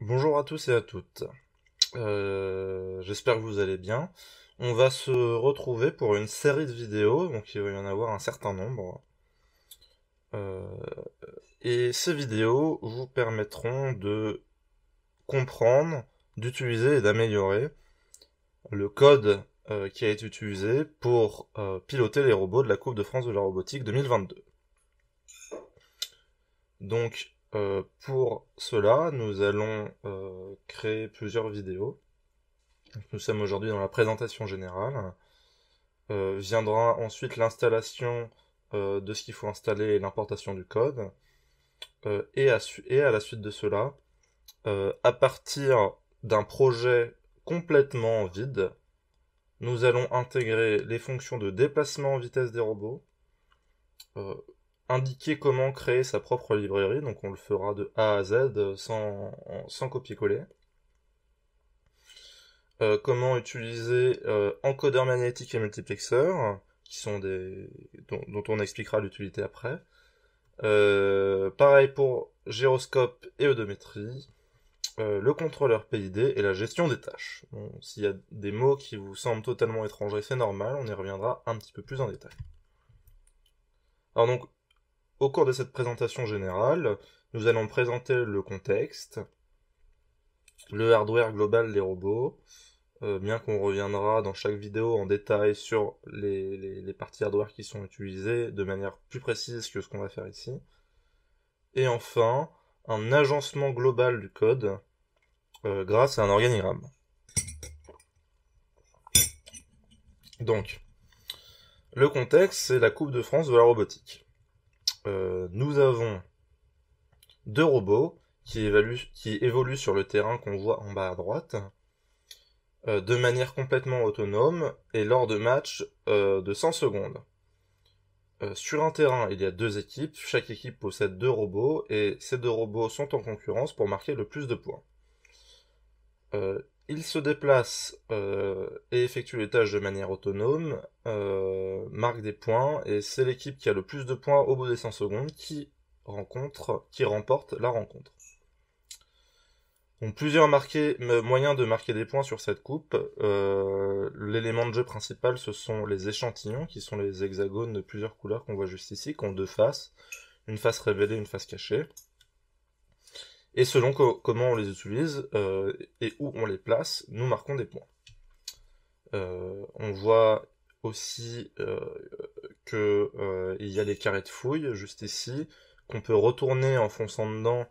Bonjour à tous et à toutes. J'espère que vous allez bien. On va se retrouver pour une série de vidéos, donc il va y en avoir un certain nombre. Euh, et ces vidéos vous permettront de comprendre, d'utiliser et d'améliorer le code qui a été utilisé pour piloter les robots de la Coupe de France de la robotique 2022. Donc, pour cela, nous allons créer plusieurs vidéos. Nous sommes aujourd'hui dans la présentation générale. Viendra ensuite l'installation de ce qu'il faut installer et l'importation du code. Et à la suite de cela, à partir d'un projet complètement vide, nous allons intégrer les fonctions de déplacement en vitesse des robots, euh, indiquer comment créer sa propre librairie, donc on le fera de A à Z sans copier-coller. Comment utiliser encodeur magnétique et multiplexeur, qui sont dont on expliquera l'utilité après. Pareil pour gyroscope et odométrie, le contrôleur PID et la gestion des tâches. Bon, s'il y a des mots qui vous semblent totalement étrangers, c'est normal, on y reviendra un petit peu plus en détail. Alors donc, au cours de cette présentation générale, nous allons présenter le contexte, le hardware global des robots, bien qu'on reviendra dans chaque vidéo en détail sur les parties hardware qui sont utilisées de manière plus précise que ce qu'on va faire ici. Et enfin, un agencement global du code grâce à un organigramme. Donc, le contexte, c'est la Coupe de France de la robotique. Nous avons deux robots qui évoluent sur le terrain qu'on voit en bas à droite, de manière complètement autonome et lors de matchs de 100 secondes. Sur un terrain, il y a deux équipes, chaque équipe possède deux robots, et ces deux robots sont en concurrence pour marquer le plus de points. Ils se déplacent et effectuent les tâches de manière autonome, marquent des points, et c'est l'équipe qui a le plus de points au bout des 100 secondes qui remporte la rencontre. Donc plusieurs moyens de marquer des points sur cette coupe. L'élément de jeu principal, ce sont les échantillons, qui sont les hexagones de plusieurs couleurs qu'on voit juste ici, qui ont deux faces, une face révélée, une face cachée. Et selon comment on les utilise et où on les place, nous marquons des points. On voit aussi qu'il y a les carrés de fouille, juste ici, qu'on peut retourner en fonçant dedans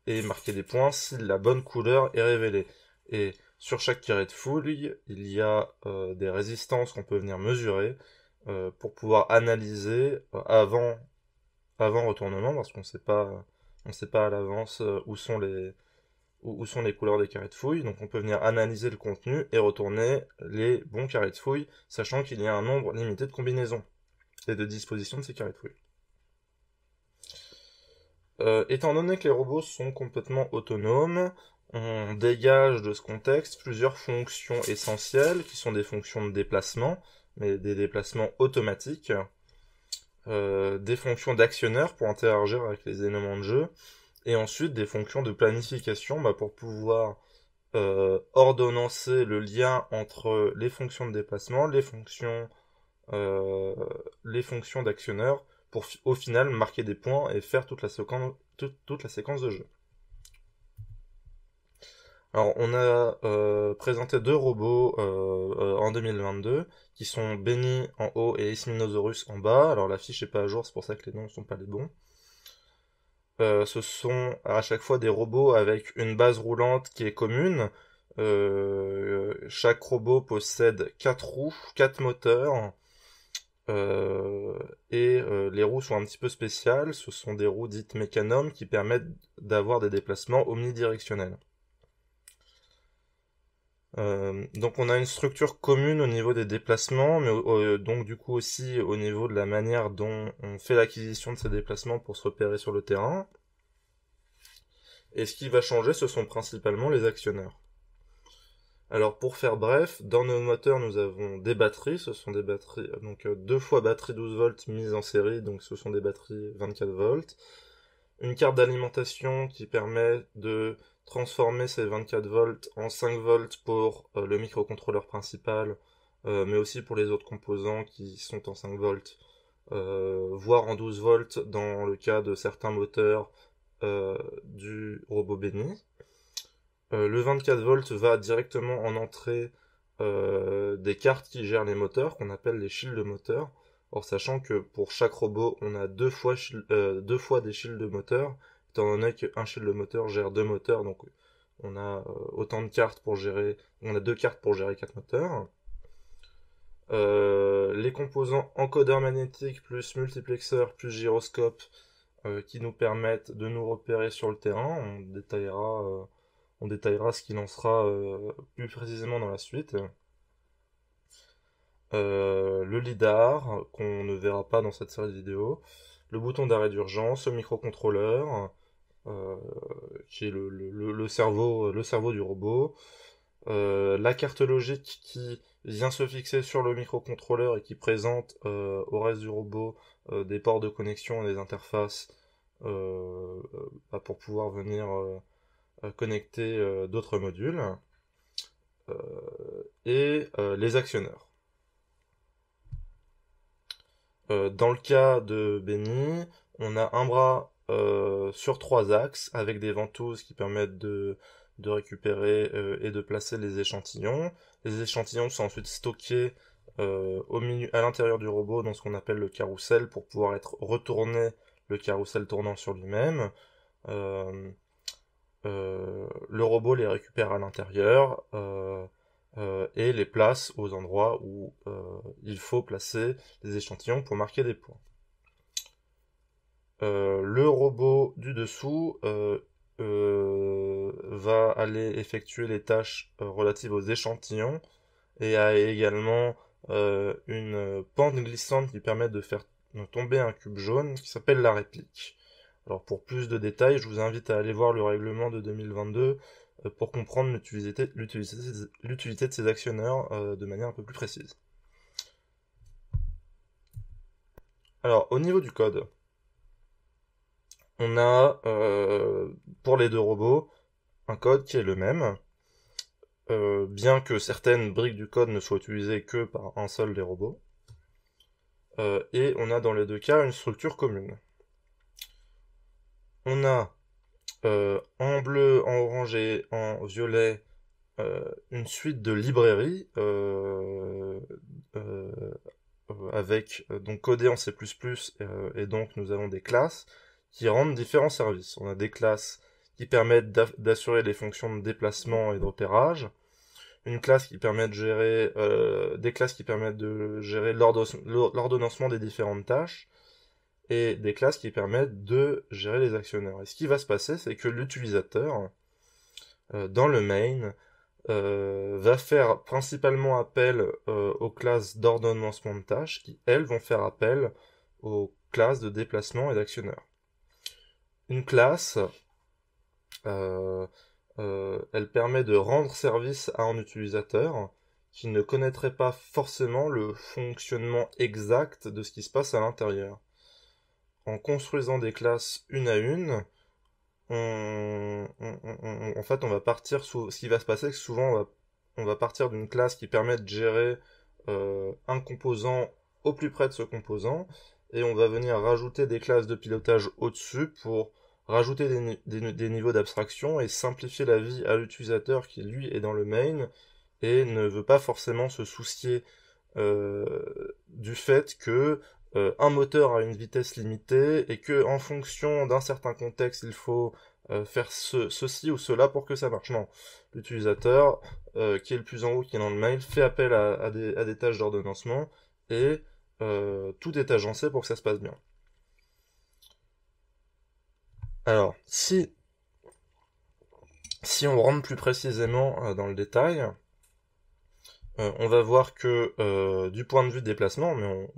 et marquer des points si la bonne couleur est révélée. Et sur chaque carré de fouille, il y a des résistances qu'on peut venir mesurer pour pouvoir analyser avant retournement, parce qu'on ne sait pas à l'avance où sont les couleurs des carrés de fouille, donc on peut venir analyser le contenu et retourner les bons carrés de fouille, sachant qu'il y a un nombre limité de combinaisons et de dispositions de ces carrés de fouille. Étant donné que les robots sont complètement autonomes, on dégage de ce contexte plusieurs fonctions essentielles, qui sont des fonctions de déplacement, mais des déplacements automatiques, des fonctions d'actionneur pour interagir avec les éléments de jeu, et ensuite des fonctions de planification pour pouvoir ordonnancer le lien entre les fonctions de déplacement, les fonctions d'actionneur, pour au final marquer des points et faire toute la séquence de jeu. Alors on a présenté deux robots en 2022 qui sont Benny en haut et Isminosaurus en bas. Alors la fiche est pas à jour, c'est pour ça que les noms ne sont pas les bons. Ce sont à chaque fois des robots avec une base roulante qui est commune. Chaque robot possède 4 roues, 4 moteurs, les roues sont un petit peu spéciales. Ce sont des roues dites mécanomes qui permettent d'avoir des déplacements omnidirectionnels. Donc on a une structure commune au niveau des déplacements, mais donc du coup aussi au niveau de la manière dont on fait l'acquisition de ces déplacements pour se repérer sur le terrain. Et ce qui va changer, ce sont principalement les actionneurs. Alors pour faire bref, dans nos moteurs nous avons des batteries, ce sont des batteries, donc deux fois batterie 12 volts mises en série, donc ce sont des batteries 24 volts. une carte d'alimentation qui permet de transformer ces 24 volts en 5 volts pour le microcontrôleur principal, mais aussi pour les autres composants qui sont en 5 volts, voire en 12 volts dans le cas de certains moteurs du robot Benny. Le 24 volts va directement en entrée des cartes qui gèrent les moteurs, qu'on appelle les shields de moteurs. Or, sachant que pour chaque robot, on a deux fois des shields de moteur, étant donné qu'un shield de moteur gère deux moteurs, donc on a autant de cartes pour gérer, on a deux cartes pour gérer quatre moteurs. Les composants encodeur magnétique plus multiplexeur plus gyroscope qui nous permettent de nous repérer sur le terrain. On détaillera ce qu'il en sera plus précisément dans la suite. Le lidar, qu'on ne verra pas dans cette série de vidéos, le bouton d'arrêt d'urgence, le microcontrôleur, qui est le cerveau du robot, la carte logique qui vient se fixer sur le microcontrôleur et qui présente au reste du robot des ports de connexion et des interfaces pour pouvoir venir connecter d'autres modules, et les actionneurs. Dans le cas de Benny, on a un bras sur 3 axes avec des ventouses qui permettent de récupérer et de placer les échantillons. Les échantillons sont ensuite stockés à l'intérieur du robot dans ce qu'on appelle le carrousel pour pouvoir être retourné, le carrousel tournant sur lui-même. Le robot les récupère à l'intérieur et les place aux endroits où il faut placer les échantillons pour marquer des points. Le robot du dessous va aller effectuer les tâches relatives aux échantillons et a également une pente glissante qui permet de faire tomber un cube jaune qui s'appelle la réplique. Alors pour plus de détails, je vous invite à aller voir le règlement de 2022 pour comprendre l'utilité de ces actionneurs de manière un peu plus précise. Alors au niveau du code, on a pour les deux robots un code qui est le même, bien que certaines briques du code ne soient utilisées que par un seul des robots. Et on a dans les deux cas une structure commune. On a en bleu, en orange et en violet une suite de librairies avec donc codées en C++, et donc nous avons des classes qui rendent différents services. On a des classes qui permettent d'assurer les fonctions de déplacement et de repérage, une classe qui permet de gérer des classes qui permettent de gérer l'ordonnancement des différentes tâches, et des classes qui permettent de gérer les actionneurs. Et ce qui va se passer, c'est que l'utilisateur, dans le main, va faire principalement appel aux classes d'ordonnancement de tâches, qui, elles, vont faire appel aux classes de déplacement et d'actionneurs. Une classe, elle permet de rendre service à un utilisateur qui ne connaîtrait pas forcément le fonctionnement exact de ce qui se passe à l'intérieur. En construisant des classes une à une, en fait, on va partir ce qui va se passer, c'est que souvent, on va partir d'une classe qui permet de gérer un composant au plus près de ce composant, et on va venir rajouter des classes de pilotage au-dessus pour rajouter des niveaux d'abstraction et simplifier la vie à l'utilisateur qui, lui, est dans le main et ne veut pas forcément se soucier du fait que un moteur a une vitesse limitée et que en fonction d'un certain contexte il faut faire ceci ou cela pour que ça marche. Non, l'utilisateur qui est le plus en haut, qui est dans le mail, fait appel à des tâches d'ordonnancement et tout est agencé pour que ça se passe bien. Alors, si on rentre plus précisément dans le détail, on va voir que du point de vue déplacement, mais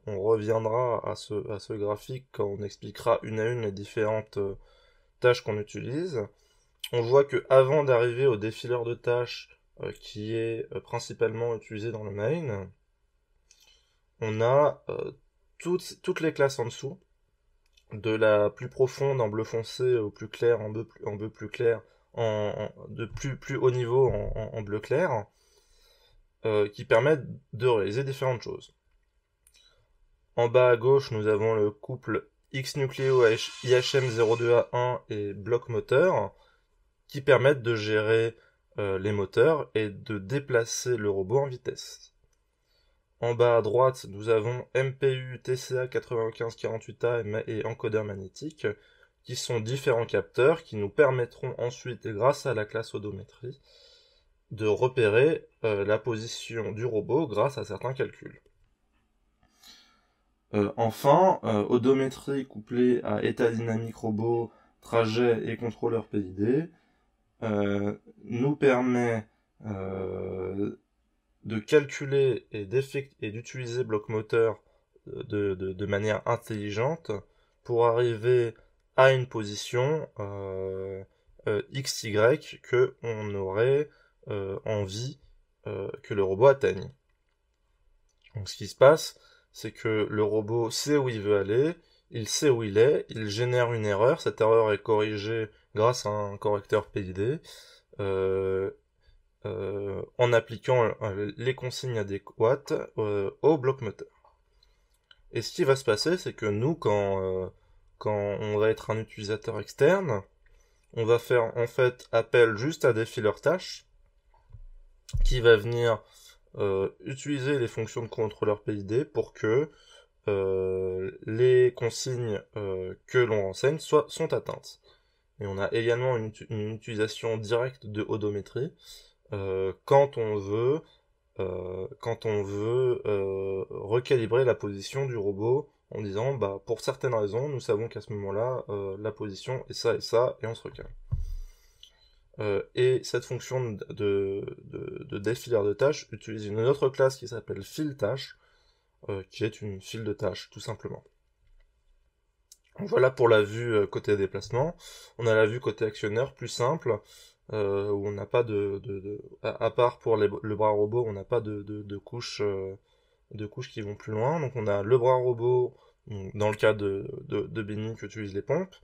on reviendra à ce graphique quand on expliquera une à une les différentes tâches qu'on utilise. On voit que avant d'arriver au défileur de tâches qui est principalement utilisé dans le main, on a toutes les classes en dessous de la plus profonde en bleu foncé au plus clair en bleu plus clair, de plus haut niveau en bleu clair, qui permettent de réaliser différentes choses. En bas à gauche, nous avons le couple X-Nucleo IHM02A1 et bloc moteur, qui permettent de gérer les moteurs et de déplacer le robot en vitesse. En bas à droite, nous avons MPU TCA 9548A et encodeur magnétique, qui sont différents capteurs qui nous permettront ensuite, grâce à la classe odométrie, de repérer la position du robot grâce à certains calculs. Enfin, odométrie couplée à état dynamique robot, trajet et contrôleur PID nous permet de calculer et d'utiliser bloc moteur de manière intelligente pour arriver à une position XY que on aurait envie que le robot atteigne. Donc ce qui se passe, c'est que le robot sait où il veut aller, il sait où il est, il génère une erreur, cette erreur est corrigée grâce à un correcteur PID, en appliquant les consignes adéquates au bloc moteur. Et ce qui va se passer, c'est que nous, quand on va être un utilisateur externe, on va faire en fait appel juste à des filler tâches qui va venir utiliser les fonctions de contrôleur PID pour que les consignes que l'on renseigne sont atteintes. Et on a également une utilisation directe de odométrie quand on veut recalibrer la position du robot en disant bah pour certaines raisons nous savons qu'à ce moment-là la position est ça et on se recale. Et cette fonction de défileur de tâches utilise une autre classe qui s'appelle file tâche, qui est une file de tâches tout simplement. Donc voilà pour la vue côté déplacement. On a la vue côté actionneur plus simple, où on n'a pas à part pour le bras robot, on n'a pas de couches qui vont plus loin. Donc on a le bras robot, dans le cas de Benny qui utilise les pompes.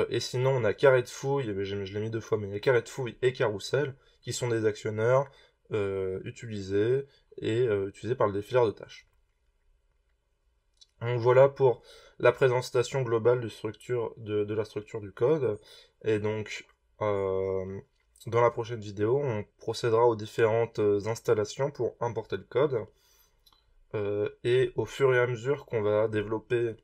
Et sinon on a carré de fouille, je l'ai mis 2 fois, mais il y a carré de fouille et carrousel, qui sont des actionneurs utilisés par le défileur de tâches. Donc voilà pour la présentation globale de la structure du code. Et donc, dans la prochaine vidéo, on procédera aux différentes installations pour importer le code. Et au fur et à mesure qu'on va développer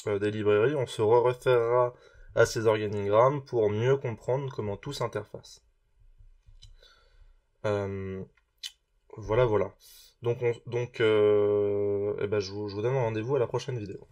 des librairies, on se référera à ces organigrammes pour mieux comprendre comment tout s'interface. Voilà. Donc, je vous donne rendez-vous à la prochaine vidéo.